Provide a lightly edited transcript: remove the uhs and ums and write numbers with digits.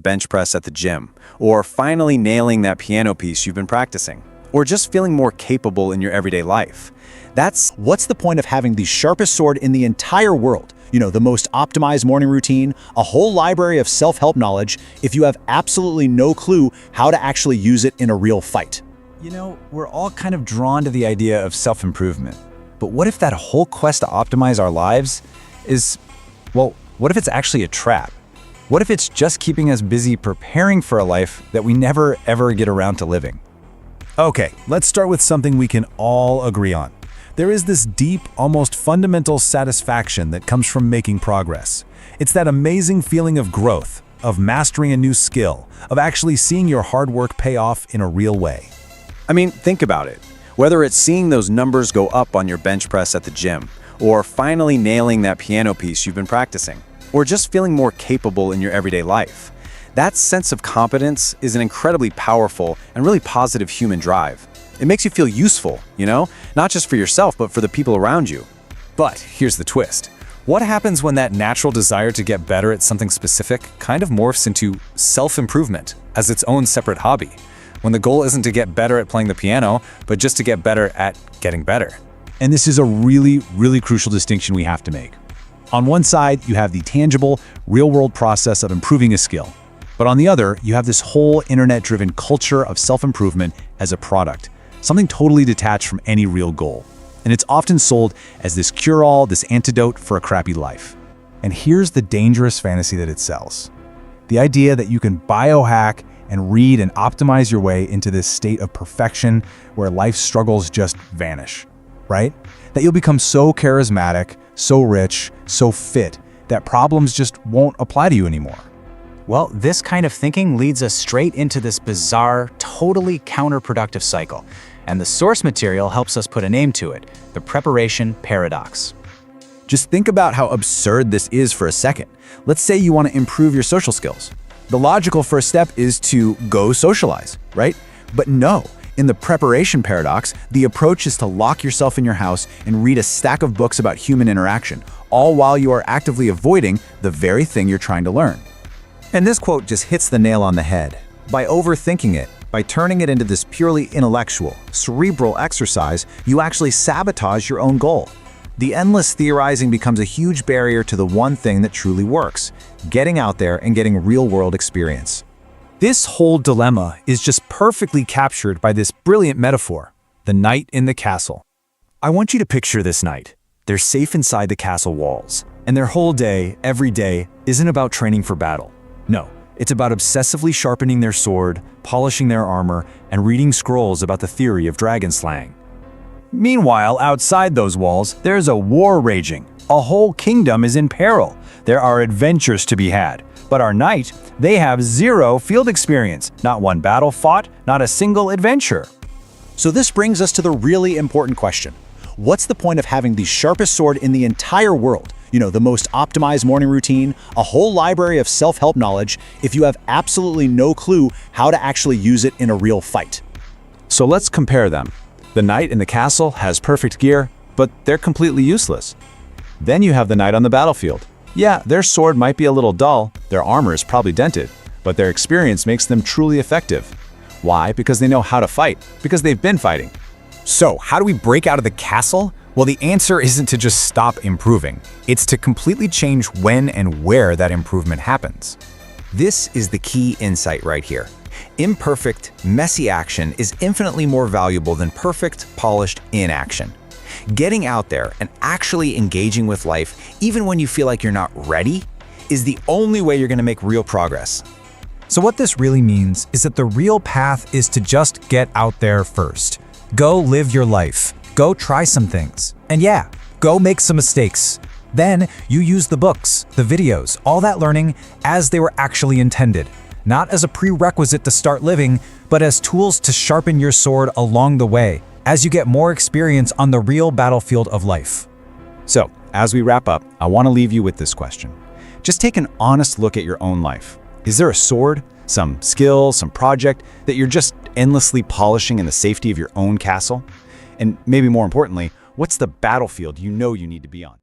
bench press at the gym, or finally nailing that piano piece you've been practicing, or just feeling more capable in your everyday life. What's the point of having the sharpest sword in the entire world? The most optimized morning routine, a whole library of self-help knowledge, if you have absolutely no clue how to actually use it in a real fight. We're all kind of drawn to the idea of self-improvement. But what if that whole quest to optimize our lives what if it's actually a trap? What if it's just keeping us busy preparing for a life that we never ever get around to living? Okay, let's start with something we can all agree on. There is this deep, almost fundamental satisfaction that comes from making progress. It's that amazing feeling of growth, of mastering a new skill, of actually seeing your hard work pay off in a real way. I mean, think about it. Whether it's seeing those numbers go up on your bench press at the gym, or finally nailing that piano piece you've been practicing, or just feeling more capable in your everyday life. That sense of competence is an incredibly powerful and really positive human drive. It makes you feel useful, not just for yourself, but for the people around you. But here's the twist. What happens when that natural desire to get better at something specific kind of morphs into self-improvement as its own separate hobby? When the goal isn't to get better at playing the piano, but just to get better at getting better. And this is a really, really crucial distinction we have to make. On one side, you have the tangible, real-world process of improving a skill. But on the other, you have this whole internet-driven culture of self-improvement as a product, something totally detached from any real goal. And it's often sold as this cure-all, this antidote for a crappy life. And here's the dangerous fantasy that it sells. The idea that you can biohack and read and optimize your way into this state of perfection where life's struggles just vanish, right? That you'll become so charismatic, so rich, so fit, that problems just won't apply to you anymore. Well, this kind of thinking leads us straight into this bizarre, totally counterproductive cycle. And the source material helps us put a name to it, the preparation paradox. Just think about how absurd this is for a second. Let's say you want to improve your social skills. The logical first step is to go socialize, right? But no, in the preparation paradox, the approach is to lock yourself in your house and read a stack of books about human interaction, all while you are actively avoiding the very thing you're trying to learn. And this quote just hits the nail on the head. By overthinking it, by turning it into this purely intellectual, cerebral exercise, you actually sabotage your own goal. The endless theorizing becomes a huge barrier to the one thing that truly works, getting out there and getting real-world experience. This whole dilemma is just perfectly captured by this brilliant metaphor, the knight in the castle. I want you to picture this knight. They're safe inside the castle walls, and their whole day, every day, isn't about training for battle. No, it's about obsessively sharpening their sword, polishing their armor, and reading scrolls about the theory of dragon slaying. Meanwhile, outside those walls, there's a war raging. A whole kingdom is in peril. There are adventures to be had. But our knight, they have zero field experience. Not one battle fought, not a single adventure. So this brings us to the really important question. What's the point of having the sharpest sword in the entire world? The most optimized morning routine, a whole library of self-help knowledge, if you have absolutely no clue how to actually use it in a real fight. So let's compare them. The knight in the castle has perfect gear, but they're completely useless. Then you have the knight on the battlefield. Yeah, their sword might be a little dull, their armor is probably dented, but their experience makes them truly effective. Why? Because they know how to fight, because they've been fighting. So, how do we break out of the castle? Well, the answer isn't to just stop improving. It's to completely change when and where that improvement happens. This is the key insight right here. Imperfect, messy action is infinitely more valuable than perfect, polished inaction. Getting out there and actually engaging with life, even when you feel like you're not ready, is the only way you're going to make real progress. So what this really means is that the real path is to just get out there first. Go live your life. Go try some things. And yeah, go make some mistakes. Then you use the books, the videos, all that learning as they were actually intended. Not as a prerequisite to start living, but as tools to sharpen your sword along the way, as you get more experience on the real battlefield of life. So, as we wrap up, I want to leave you with this question. Just take an honest look at your own life. Is there a sword, some skill, some project that you're just endlessly polishing in the safety of your own castle? And maybe more importantly, what's the battlefield you know you need to be on?